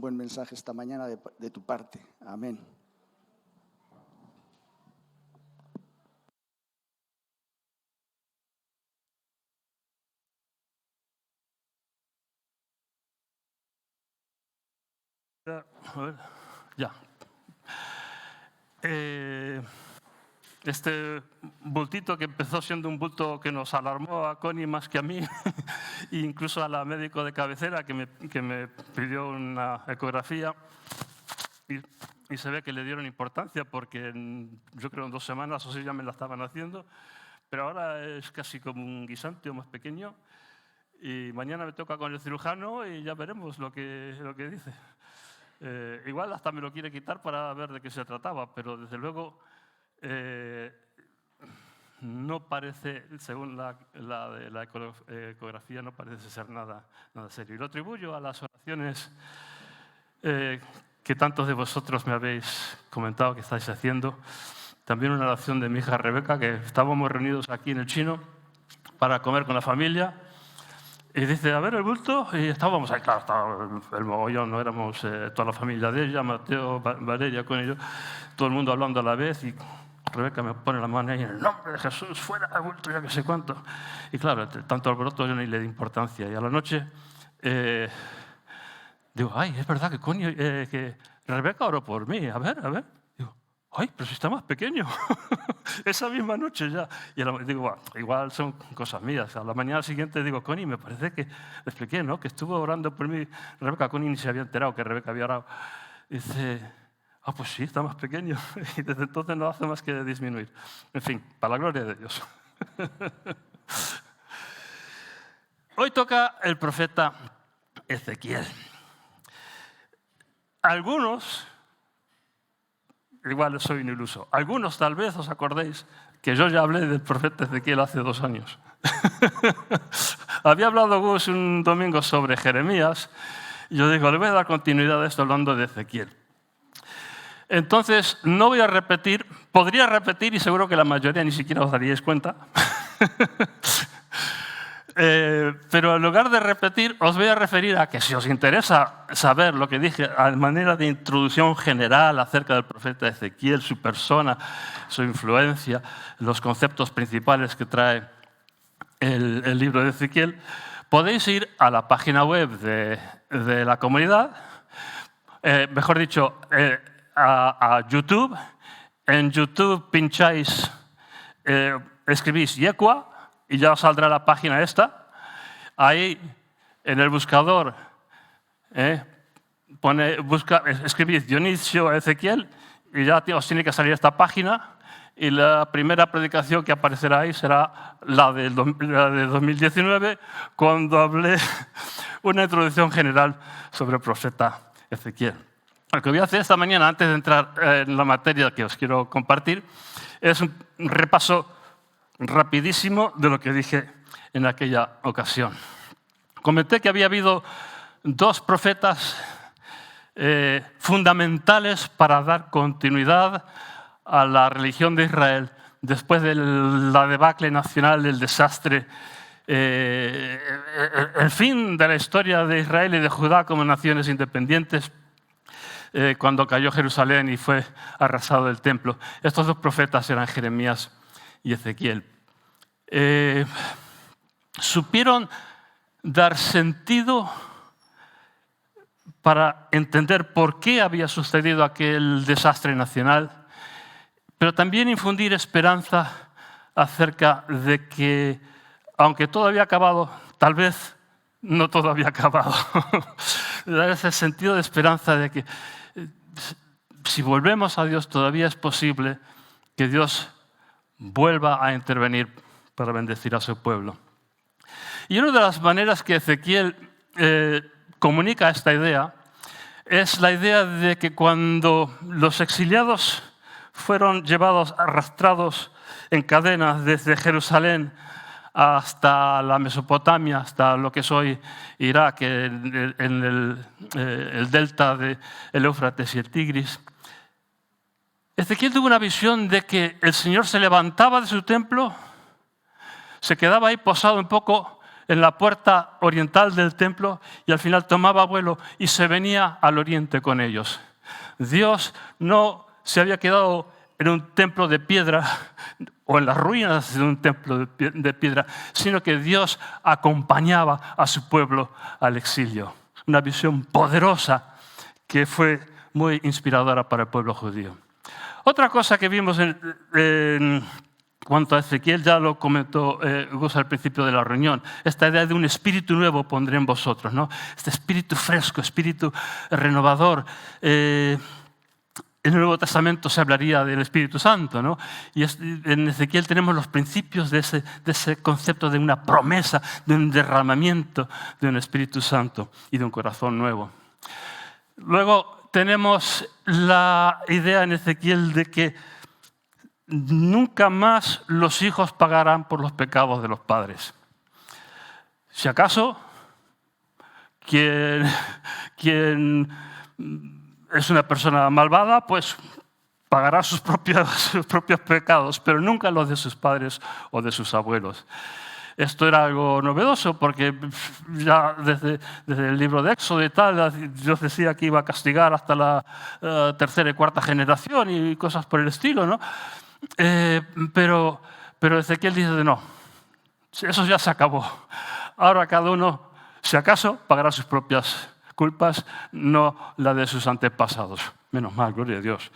buen mensaje esta mañana de tu parte. Amén. A ver, ya. Este bultito que empezó siendo un bulto que nos alarmó a Connie más que a mí, e incluso a la médico de cabecera que me pidió una ecografía, y se ve que le dieron importancia porque yo creo en 2 semanas o así ya me la estaban haciendo, pero ahora es casi como un guisante o más pequeño, y mañana me toca con el cirujano y ya veremos lo que dice. Igual hasta me lo quiere quitar para ver de qué se trataba, pero desde luego no parece, según la ecografía, no parece ser nada serio. Y lo atribuyo a las oraciones que tantos de vosotros me habéis comentado que estáis haciendo. También una oración de mi hija Rebeca, que estábamos reunidos aquí en el Chino para comer con la familia. Y dice, a ver el bulto, y estábamos ahí, claro, estaba el mogollón, no éramos toda la familia de ella, Mateo, Valeria, con ellos, todo el mundo hablando a la vez, y Rebeca me pone la mano ahí, en el nombre de Jesús, fuera el bulto, ya que sé cuánto. Y claro, tanto alboroto yo ni le di importancia. Y a la noche digo, ay, es verdad que coño, que Rebeca oró por mí, a ver. Digo, ay, pero si está más pequeño. Esa misma noche ya. Y digo, bueno, igual son cosas mías. A la mañana siguiente digo, Connie, me parece que le expliqué, ¿no? Que estuvo orando por mí. Rebeca, Connie ni se había enterado que Rebeca había orado. Y dice, pues sí, está más pequeño. Y desde entonces no hace más que disminuir. En fin, para la gloria de Dios. Hoy toca el profeta Ezequiel. Algunos, igual soy un iluso, algunos tal vez os acordéis que yo ya hablé del profeta Ezequiel hace 2 años. Había hablado Gus un domingo sobre Jeremías, y yo digo, le voy a dar continuidad a esto hablando de Ezequiel. Entonces, no voy a repetir, podría repetir y seguro que la mayoría ni siquiera os daríais cuenta. Pero en lugar de repetir, os voy a referir a que si os interesa saber lo que dije a manera de introducción general acerca del profeta Ezequiel, su persona, su influencia, los conceptos principales que trae el libro de Ezequiel, podéis ir a la página web de la comunidad, mejor dicho, a YouTube. En YouTube pincháis, escribís Yecua, y ya os saldrá la página esta. Ahí, en el buscador, escribís Dionisio Ezequiel y ya os tiene que salir esta página. Y la primera predicación que aparecerá ahí será la de 2019, cuando hablé una introducción general sobre el profeta Ezequiel. Lo que voy a hacer esta mañana, antes de entrar en la materia que os quiero compartir, es un repaso rapidísimo de lo que dije en aquella ocasión. Comenté que había habido 2 profetas fundamentales para dar continuidad a la religión de Israel después de la debacle nacional, el desastre, el fin de la historia de Israel y de Judá como naciones independientes, cuando cayó Jerusalén y fue arrasado el templo. Estos 2 profetas eran Jeremías y Ezequiel. Supieron dar sentido para entender por qué había sucedido aquel desastre nacional, pero también infundir esperanza acerca de que, aunque todo había acabado, tal vez no todo había acabado. Dar ese sentido de esperanza de que si volvemos a Dios todavía es posible que Dios vuelva a intervenir para bendecir a su pueblo. Y una de las maneras que Ezequiel comunica esta idea es la idea de que cuando los exiliados fueron llevados, arrastrados en cadenas desde Jerusalén hasta la Mesopotamia, hasta lo que es hoy Irak, en el delta del Éufrates y el Tigris, Ezequiel tuvo una visión de que el Señor se levantaba de su templo, se quedaba ahí posado un poco en la puerta oriental del templo y al final tomaba vuelo y se venía al oriente con ellos. Dios no se había quedado en un templo de piedra o en las ruinas de un templo de piedra, sino que Dios acompañaba a su pueblo al exilio. Una visión poderosa que fue muy inspiradora para el pueblo judío. Otra cosa que vimos en cuanto a Ezequiel, ya lo comentó Gus al principio de la reunión, esta idea de un espíritu nuevo pondré en vosotros, ¿no? Este espíritu fresco, espíritu renovador. En el Nuevo Testamento se hablaría del Espíritu Santo, ¿no? Y en Ezequiel tenemos los principios de ese concepto de una promesa, de un derramamiento de un Espíritu Santo y de un corazón nuevo. Luego tenemos la idea en Ezequiel de que nunca más los hijos pagarán por los pecados de los padres. Si acaso, quien es una persona malvada, pues pagará sus propios pecados, pero nunca los de sus padres o de sus abuelos. Esto era algo novedoso porque ya desde el libro de Éxodo y tal, Dios decía que iba a castigar hasta la tercera y cuarta generación y cosas por el estilo, ¿no? Pero Ezequiel dice no, eso ya se acabó. Ahora cada uno, si acaso, pagará sus propias culpas, no la de sus antepasados. Menos mal, gloria a Dios.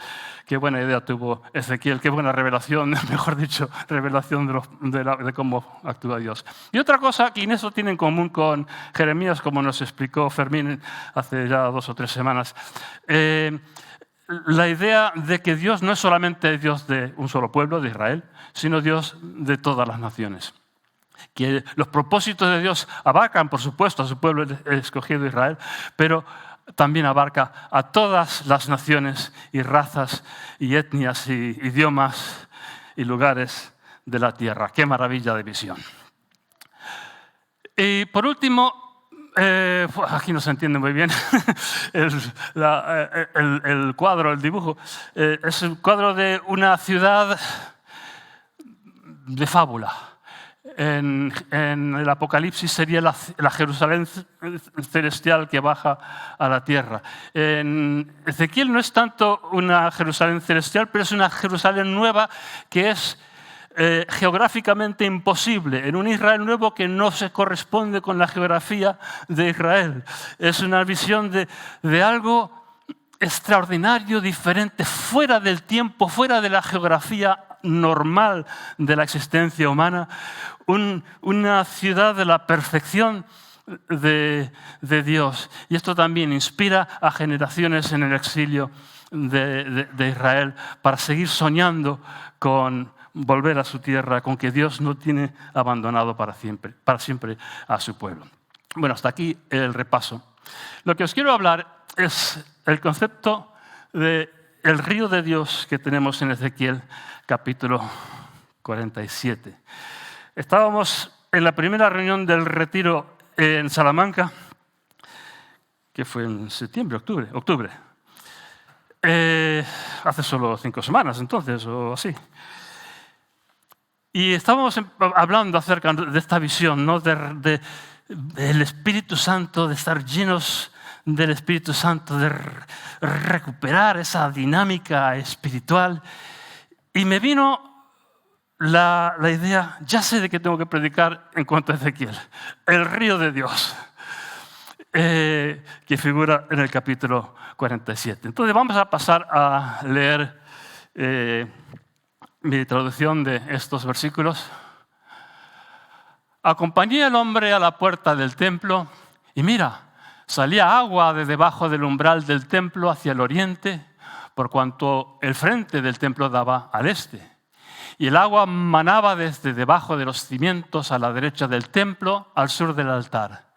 Qué buena idea tuvo Ezequiel, qué buena revelación, mejor dicho, revelación de cómo actúa Dios. Y otra cosa que en eso tiene en común con Jeremías, como nos explicó Fermín hace ya 2 o 3 semanas, la idea de que Dios no es solamente Dios de un solo pueblo, de Israel, sino Dios de todas las naciones. Que los propósitos de Dios abarcan, por supuesto, a su pueblo escogido Israel, pero también abarca a todas las naciones y razas y etnias y idiomas y lugares de la tierra. ¡Qué maravilla de visión! Y por último, aquí no se entiende muy bien el cuadro, el dibujo. Es el cuadro de una ciudad de fábula. En el Apocalipsis sería la Jerusalén celestial que baja a la tierra. En Ezequiel no es tanto una Jerusalén celestial, pero es una Jerusalén nueva que es geográficamente imposible, en un Israel nuevo que no se corresponde con la geografía de Israel. Es una visión de algo extraordinario, diferente, fuera del tiempo, fuera de la geografía normal de la existencia humana, una ciudad de la perfección de Dios. Y esto también inspira a generaciones en el exilio de Israel para seguir soñando con volver a su tierra, con que Dios no tiene abandonado para siempre a su pueblo. Bueno, hasta aquí el repaso. Lo que os quiero hablar es el concepto del río de Dios que tenemos en Ezequiel, capítulo 47. Estábamos en la primera reunión del retiro en Salamanca, que fue en septiembre, octubre. Hace solo 5 semanas entonces, o así. Y estábamos hablando acerca de esta visión, ¿no? del Espíritu Santo, de estar llenos del Espíritu Santo, de recuperar esa dinámica espiritual. Y me vino la idea, ya sé de qué tengo que predicar en cuanto a Ezequiel, el río de Dios, que figura en el capítulo 47. Entonces vamos a pasar a leer mi traducción de estos versículos. Acompañé al hombre a la puerta del templo y mira, salía agua de debajo del umbral del templo hacia el oriente, por cuanto el frente del templo daba al este. Y el agua manaba desde debajo de los cimientos a la derecha del templo, al sur del altar.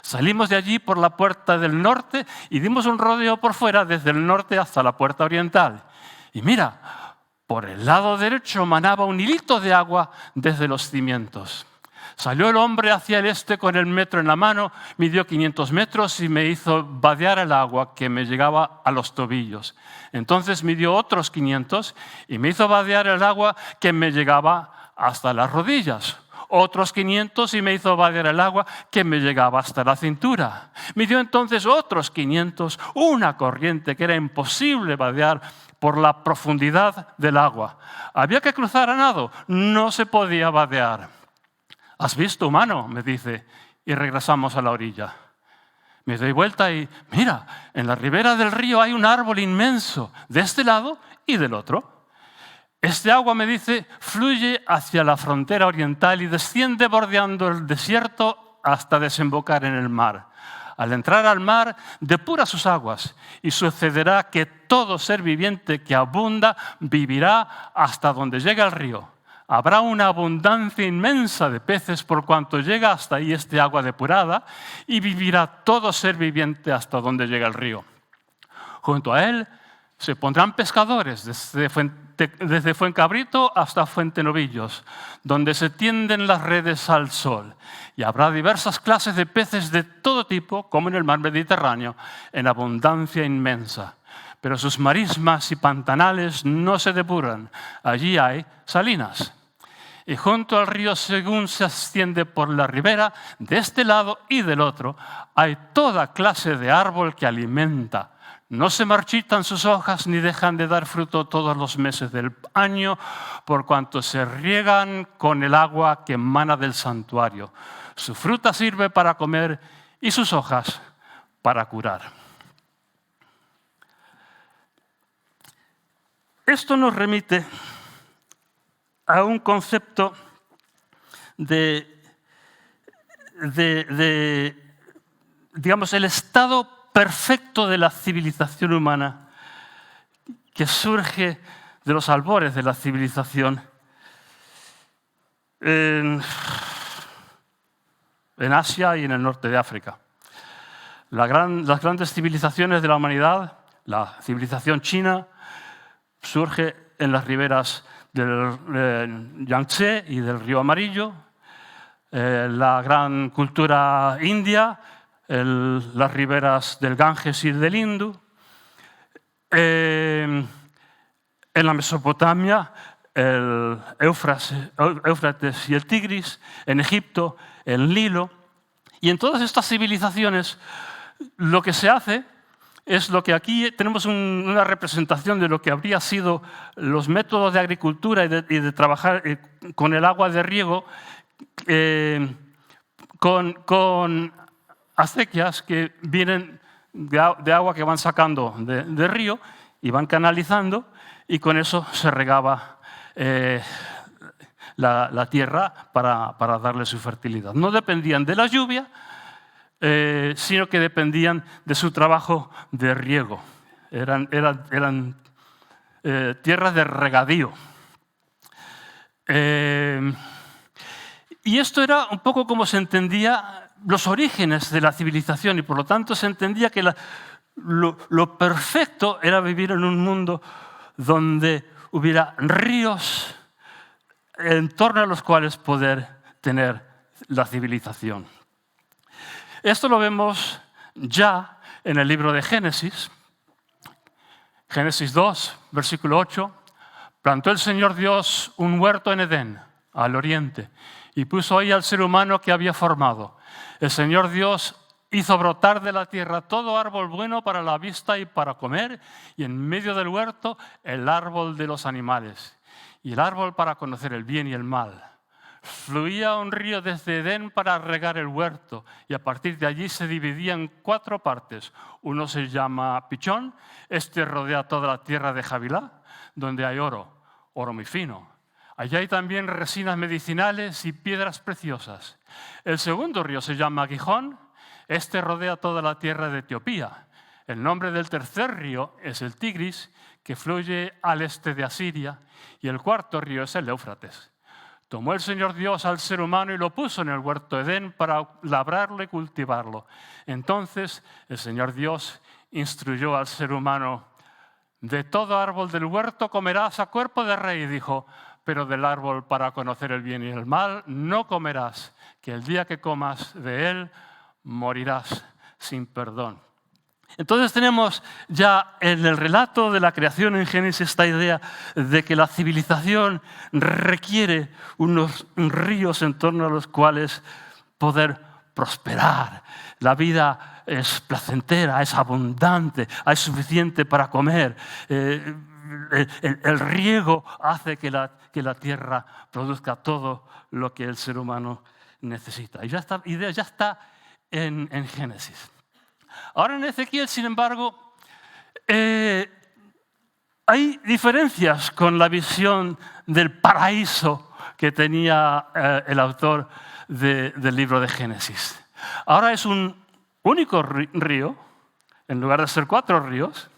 Salimos de allí por la puerta del norte y dimos un rodeo por fuera desde el norte hasta la puerta oriental. Y mira, por el lado derecho manaba un hilito de agua desde los cimientos. Salió el hombre hacia el este con el metro en la mano, midió 500 metros y me hizo vadear el agua que me llegaba a los tobillos. Entonces midió otros 500 y me hizo vadear el agua que me llegaba hasta las rodillas. otros 500 y me hizo vadear el agua que me llegaba hasta la cintura. Me dio entonces otros 500, una corriente que era imposible vadear por la profundidad del agua. Había que cruzar a nado, no se podía vadear. ¿Has visto, humano?, me dice, y regresamos a la orilla. Me doy vuelta y, mira, en la ribera del río hay un árbol inmenso, de este lado y del otro. Este agua, me dice, fluye hacia la frontera oriental y desciende bordeando el desierto hasta desembocar en el mar. Al entrar al mar, depura sus aguas y sucederá que todo ser viviente que abunda vivirá hasta donde llega el río. Habrá una abundancia inmensa de peces por cuanto llega hasta ahí este agua depurada y vivirá todo ser viviente hasta donde llega el río. Junto a él se pondrán pescadores desde Fuencabrito hasta Fuentenovillos, donde se tienden las redes al sol. Y habrá diversas clases de peces de todo tipo, como en el mar Mediterráneo, en abundancia inmensa. Pero sus marismas y pantanales no se depuran. Allí hay salinas. Y junto al río, según se asciende por la ribera, de este lado y del otro, hay toda clase de árbol que alimenta. No se marchitan sus hojas ni dejan de dar fruto todos los meses del año, por cuanto se riegan con el agua que emana del santuario. Su fruta sirve para comer y sus hojas para curar. Esto nos remite a un concepto digamos, el estado perfecto de la civilización humana que surge de los albores de la civilización en Asia y en el norte de África. Las grandes civilizaciones de la humanidad, la civilización china, surge en las riberas del Yangtze y del Río Amarillo. La gran cultura india, las riberas del Ganges y del Indo. En la Mesopotamia, el Éufrates y el Tigris. En Egipto, el Nilo. Y en todas estas civilizaciones lo que se hace es lo que aquí tenemos una representación de lo que habría sido los métodos de agricultura y de trabajar con el agua de riego, con acequias que vienen de agua que van sacando de río y van canalizando, y con eso se regaba la tierra para darle su fertilidad. No dependían de la lluvia, sino que dependían de su trabajo de riego. Eran tierras de regadío. Y esto era un poco como se entendía los orígenes de la civilización, y por lo tanto se entendía que lo perfecto era vivir en un mundo donde hubiera ríos en torno a los cuales poder tener la civilización. Esto lo vemos ya en el libro de Génesis. Génesis 2, versículo 8. Plantó el Señor Dios un huerto en Edén, al oriente, y puso ahí al ser humano que había formado. El Señor Dios hizo brotar de la tierra todo árbol bueno para la vista y para comer, y en medio del huerto el árbol de los animales, y el árbol para conocer el bien y el mal. Fluía un río desde Edén para regar el huerto, y a partir de allí se dividía en 4 partes. Uno se llama Pichón, este rodea toda la tierra de Javilá, donde hay oro muy fino. Allí hay también resinas medicinales y piedras preciosas. El segundo río se llama Gijón, este rodea toda la tierra de Etiopía. El nombre del tercer río es el Tigris, que fluye al este de Asiria, y el cuarto río es el Éufrates. Tomó el Señor Dios al ser humano y lo puso en el huerto Edén para labrarlo y cultivarlo. Entonces el Señor Dios instruyó al ser humano: de todo árbol del huerto comerás a cuerpo de rey, dijo, pero del árbol para conocer el bien y el mal no comerás, que el día que comas de él morirás sin perdón. Entonces tenemos ya en el relato de la creación en Génesis esta idea de que la civilización requiere unos ríos en torno a los cuales poder prosperar. La vida es placentera, es abundante, hay suficiente para comer. El riego hace que la tierra produzca todo lo que el ser humano necesita. Y esta idea ya está en Génesis. Ahora en Ezequiel, sin embargo, hay diferencias con la visión del paraíso que tenía el autor del libro de Génesis. Ahora es un único río, en lugar de ser 4 ríos,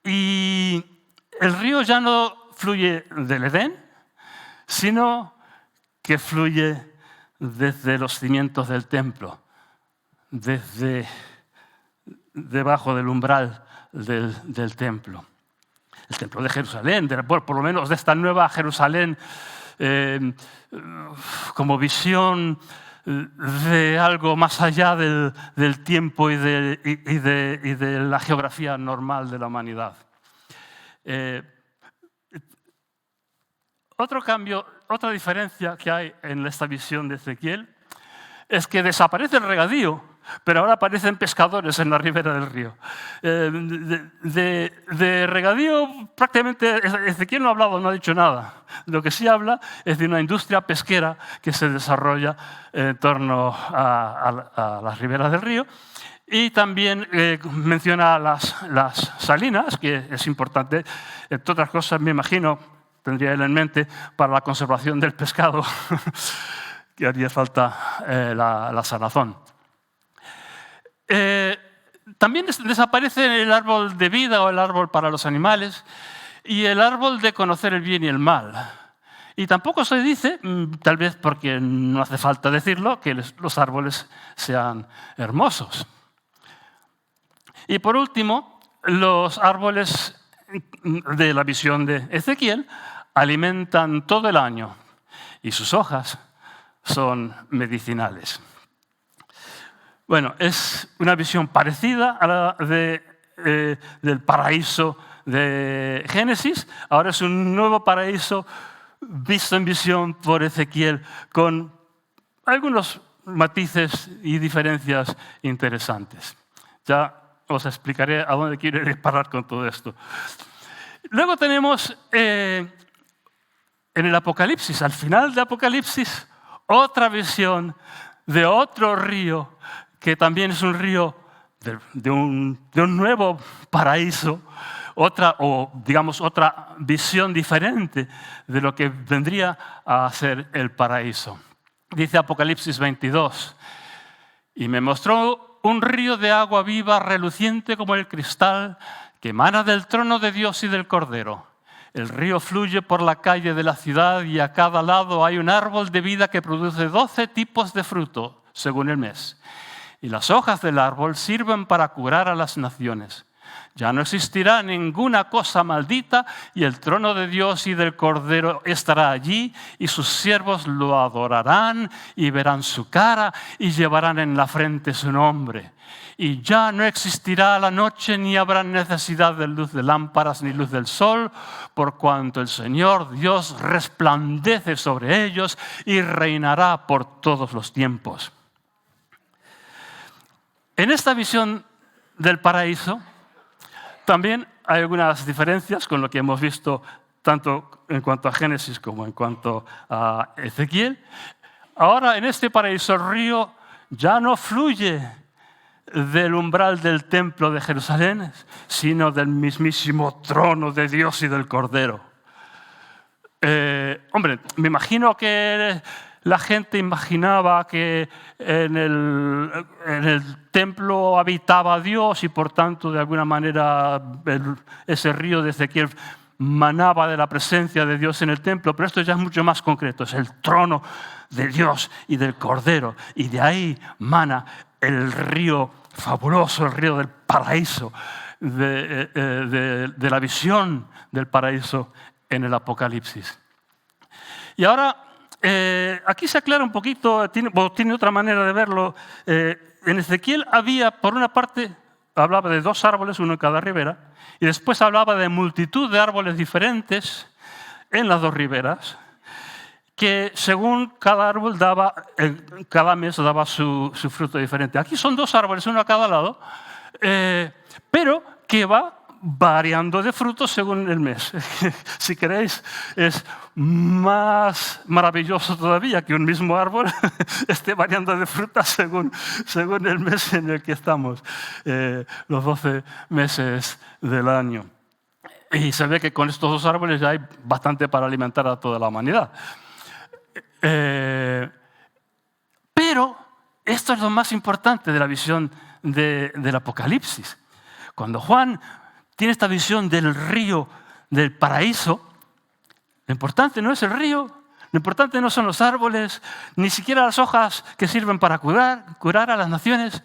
y el río ya no fluye del Edén, sino que fluye desde los cimientos del templo, desde debajo del umbral del templo. El templo de Jerusalén, por lo menos de esta nueva Jerusalén, como visión de algo más allá del tiempo y de la geografía normal de la humanidad. Otro cambio, otra diferencia que hay en esta visión de Ezequiel es que desaparece el regadío, pero ahora aparecen pescadores en la ribera del río. De regadío prácticamente Ezequiel no ha hablado, no ha dicho nada. Lo que sí habla es de una industria pesquera que se desarrolla en torno a las riberas del río. Y también menciona las salinas, que es importante, entre otras cosas, me imagino, tendría él en mente, para la conservación del pescado, que haría falta la salazón. También desaparece el árbol de vida o el árbol para los animales y el árbol de conocer el bien y el mal. Y tampoco se dice, tal vez porque no hace falta decirlo, que los árboles sean hermosos. Y por último, los árboles de la visión de Ezequiel alimentan todo el año y sus hojas son medicinales. Bueno, es una visión parecida a la del paraíso de Génesis. Ahora es un nuevo paraíso visto en visión por Ezequiel con algunos matices y diferencias interesantes. Ya os explicaré a dónde quiero parar con todo esto. Luego tenemos en el Apocalipsis, al final de Apocalipsis, otra visión de otro río que también es un río de un nuevo paraíso, otra visión diferente de lo que vendría a ser el paraíso. Dice Apocalipsis 22, y me mostró un río de agua viva reluciente como el cristal que emana del trono de Dios y del Cordero. El río fluye por la calle de la ciudad y a cada lado hay un árbol de vida que produce 12 tipos de fruto según el mes. Y las hojas del árbol sirven para curar a las naciones. Ya no existirá ninguna cosa maldita y el trono de Dios y del Cordero estará allí y sus siervos lo adorarán y verán su cara y llevarán en la frente su nombre. Y ya no existirá la noche ni habrá necesidad de luz de lámparas ni luz del sol, por cuanto el Señor Dios resplandece sobre ellos y reinará por todos los tiempos. En esta visión del paraíso también hay algunas diferencias con lo que hemos visto tanto en cuanto a Génesis como en cuanto a Ezequiel. Ahora en este paraíso el río ya no fluye del umbral del templo de Jerusalén, sino del mismísimo trono de Dios y del Cordero. Me imagino que la gente imaginaba que en el templo habitaba Dios y por tanto de alguna manera ese río de Ezequiel manaba de la presencia de Dios en el templo, pero esto ya es mucho más concreto, es el trono de Dios y del Cordero y de ahí mana el río fabuloso, el río del paraíso, de la visión del paraíso en el Apocalipsis. Y ahora aquí se aclara un poquito, tiene otra manera de verlo. En Ezequiel había, por una parte, hablaba de 2 árboles, uno en cada ribera, y después hablaba de multitud de árboles diferentes en las 2 riberas, que según cada árbol cada mes daba su fruto diferente. Aquí son 2 árboles, uno a cada lado, pero que va variando de frutos según el mes. Si queréis, es más maravilloso todavía que un mismo árbol esté variando de frutas según el mes en el que estamos, los 12 meses del año. Y se ve que con estos 2 árboles ya hay bastante para alimentar a toda la humanidad. Pero esto es lo más importante de la visión del Apocalipsis. Cuando Juan tiene esta visión del río del paraíso, lo importante no es el río, lo importante no son los árboles, ni siquiera las hojas que sirven para curar a las naciones,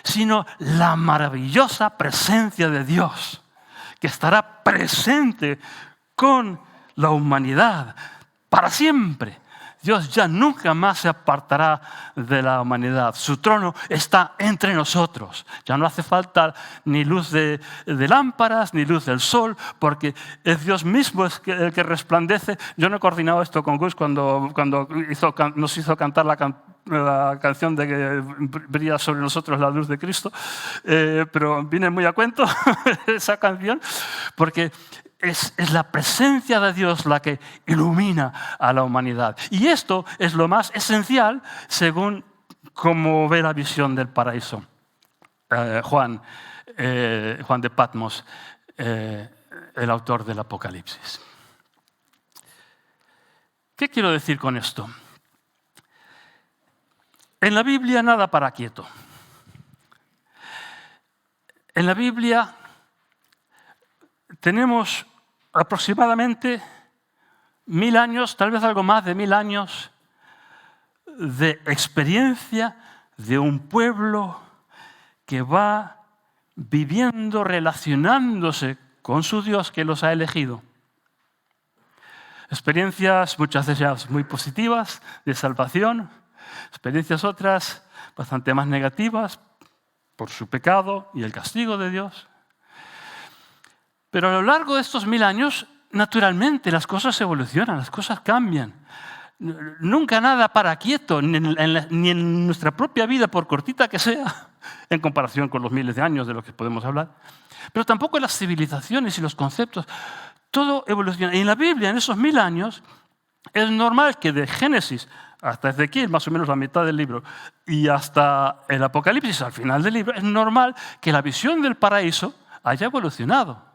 sino la maravillosa presencia de Dios, que estará presente con la humanidad para siempre. Dios ya nunca más se apartará de la humanidad. Su trono está entre nosotros. Ya no hace falta ni luz de lámparas, ni luz del sol, porque es Dios mismo el que resplandece. Yo no he coordinado esto con Gus cuando nos hizo cantar la canción de que brilla sobre nosotros la luz de Cristo, pero viene muy a cuento esa canción, porque es la presencia de Dios la que ilumina a la humanidad. Y esto es lo más esencial según cómo ve la visión del paraíso. Juan de Patmos, el autor del Apocalipsis. ¿Qué quiero decir con esto? En la Biblia nada para quieto. En la Biblia tenemos aproximadamente 1000 años, tal vez algo más de 1000 años, de experiencia de un pueblo que va viviendo, relacionándose con su Dios que los ha elegido. Experiencias muchas de ellas muy positivas de salvación, experiencias otras bastante más negativas por su pecado y el castigo de Dios. Pero a lo largo de estos 1000 años, naturalmente, las cosas evolucionan, las cosas cambian. Nunca nada para quieto, ni en nuestra propia vida, por cortita que sea, en comparación con los miles de años de los que podemos hablar, pero tampoco en las civilizaciones y los conceptos. Todo evoluciona. Y en la Biblia, en esos 1000 años, es normal que de Génesis hasta Ezequiel, más o menos la mitad del libro, y hasta el Apocalipsis, al final del libro, es normal que la visión del paraíso haya evolucionado.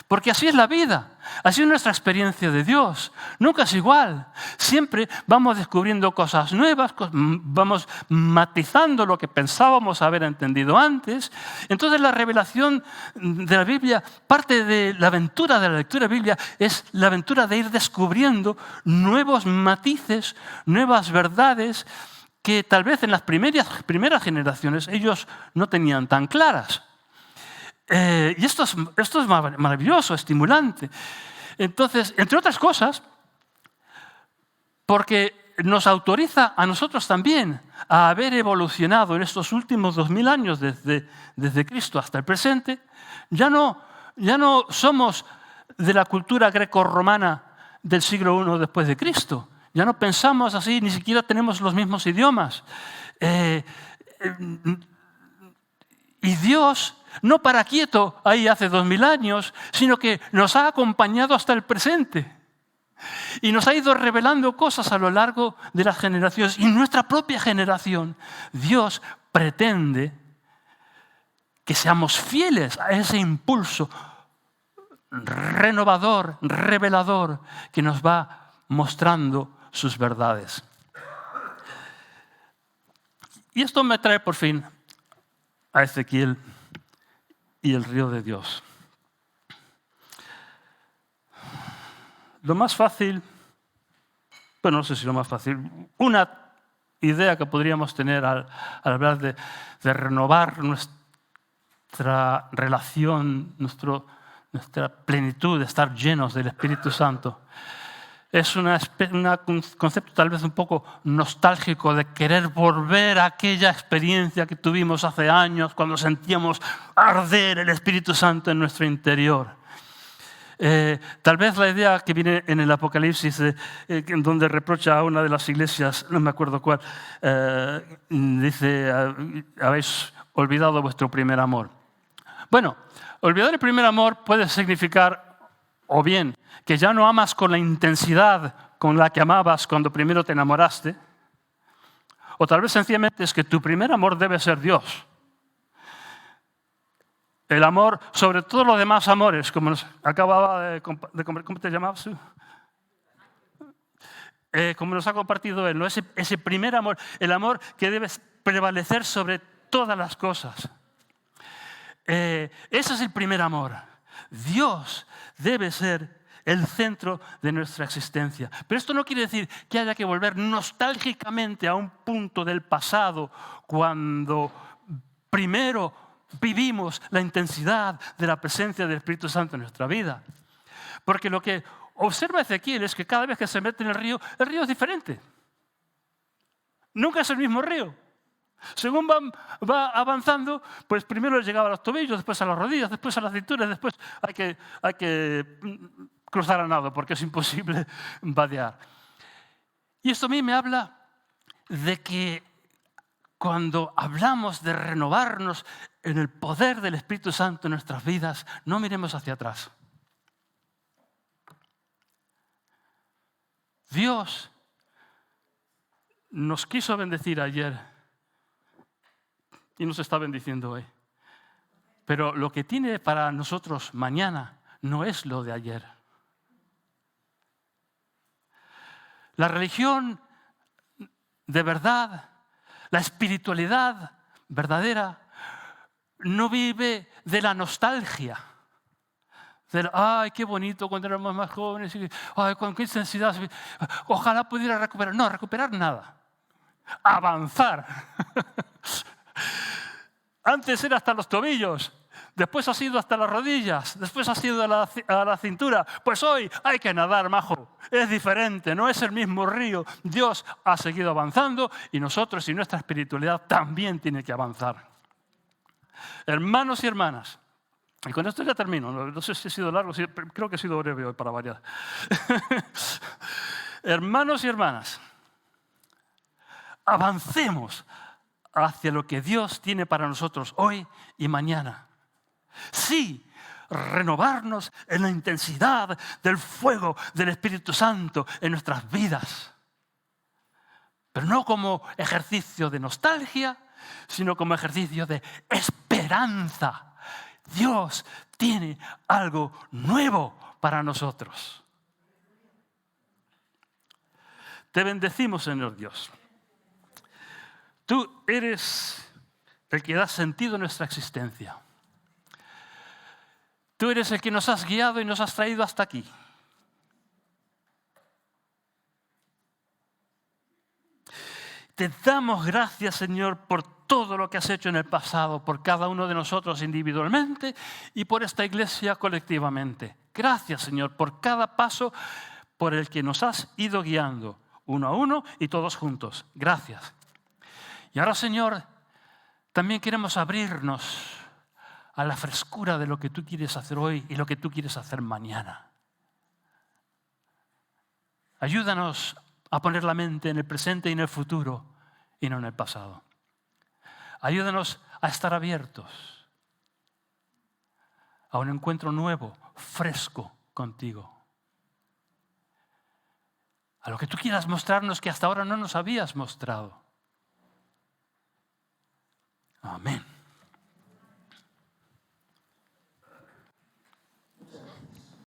Porque así es la vida, así es nuestra experiencia de Dios. Nunca es igual. Siempre vamos descubriendo cosas nuevas, vamos matizando lo que pensábamos haber entendido antes. Entonces la revelación de la Biblia, parte de la aventura de la lectura de la Biblia, es la aventura de ir descubriendo nuevos matices, nuevas verdades que tal vez en las primeras generaciones ellos no tenían tan claras. Y esto es maravilloso, estimulante. Entonces, entre otras cosas, porque nos autoriza a nosotros también a haber evolucionado en estos últimos 2000 años desde Cristo hasta el presente, ya no somos de la cultura grecorromana del siglo I después de Cristo. Ya no pensamos así, ni siquiera tenemos los mismos idiomas. Y Dios no para quieto ahí hace 2000 años, sino que nos ha acompañado hasta el presente. Y nos ha ido revelando cosas a lo largo de las generaciones. Y en nuestra propia generación, Dios pretende que seamos fieles a ese impulso renovador, revelador, que nos va mostrando sus verdades. Y esto me trae por fin a Ezequiel y el río de Dios. Lo más fácil, bueno, no sé si lo más fácil, una idea que podríamos tener al hablar de renovar nuestra relación, nuestra plenitud, de estar llenos del Espíritu Santo, Es un concepto tal vez un poco nostálgico de querer volver a aquella experiencia que tuvimos hace años cuando sentíamos arder el Espíritu Santo en nuestro interior. Tal vez la idea que viene en el Apocalipsis, donde reprocha a una de las iglesias, no me acuerdo cuál, dice, habéis olvidado vuestro primer amor. Bueno, olvidar el primer amor puede significar o bien que ya no amas con la intensidad con la que amabas cuando primero te enamoraste, o tal vez sencillamente es que tu primer amor debe ser Dios. El amor sobre todos los demás amores, como nos acababa de comer, ¿cómo te llamabas tú? Como nos ha compartido él, ¿no? Ese primer amor, el amor que debe prevalecer sobre todas las cosas. Ese es el primer amor. Dios debe ser el centro de nuestra existencia. Pero esto no quiere decir que haya que volver nostálgicamente a un punto del pasado cuando primero vivimos la intensidad de la presencia del Espíritu Santo en nuestra vida. Porque lo que observa Ezequiel es que cada vez que se mete en el río es diferente. Nunca es el mismo río. Según va avanzando, pues primero llegaba a los tobillos, después a las rodillas, después a las cinturas, después hay que cruzar a nado porque es imposible vadear. Y esto a mí me habla de que cuando hablamos de renovarnos en el poder del Espíritu Santo en nuestras vidas, no miremos hacia atrás. Dios nos quiso bendecir ayer y nos está bendiciendo hoy. Pero lo que tiene para nosotros mañana no es lo de ayer. La religión de verdad, la espiritualidad verdadera, no vive de la nostalgia. Ay, qué bonito cuando éramos más jóvenes. Ay, con qué intensidad. Ojalá pudiera recuperar. No, recuperar nada. Avanzar. Antes era hasta los tobillos, después ha sido hasta las rodillas, después ha sido a la cintura. Pues hoy hay que nadar, majo. Es diferente, no es el mismo río. Dios ha seguido avanzando y nosotros y nuestra espiritualidad también tiene que avanzar. Hermanos y hermanas, y con esto ya termino. No sé si he sido largo, creo que he sido breve hoy para variar. Hermanos y hermanas, avancemos hacia lo que Dios tiene para nosotros hoy y mañana. Sí, renovarnos en la intensidad del fuego del Espíritu Santo en nuestras vidas. Pero no como ejercicio de nostalgia, sino como ejercicio de esperanza. Dios tiene algo nuevo para nosotros. Te bendecimos, Señor Dios. Tú eres el que da sentido a nuestra existencia. Tú eres el que nos has guiado y nos has traído hasta aquí. Te damos gracias, Señor, por todo lo que has hecho en el pasado, por cada uno de nosotros individualmente y por esta iglesia colectivamente. Gracias, Señor, por cada paso por el que nos has ido guiando, uno a uno y todos juntos. Gracias. Y ahora, Señor, también queremos abrirnos a la frescura de lo que tú quieres hacer hoy y lo que tú quieres hacer mañana. Ayúdanos a poner la mente en el presente y en el futuro y no en el pasado. Ayúdanos a estar abiertos a un encuentro nuevo, fresco contigo. A lo que tú quieras mostrarnos que hasta ahora no nos habías mostrado. Amén.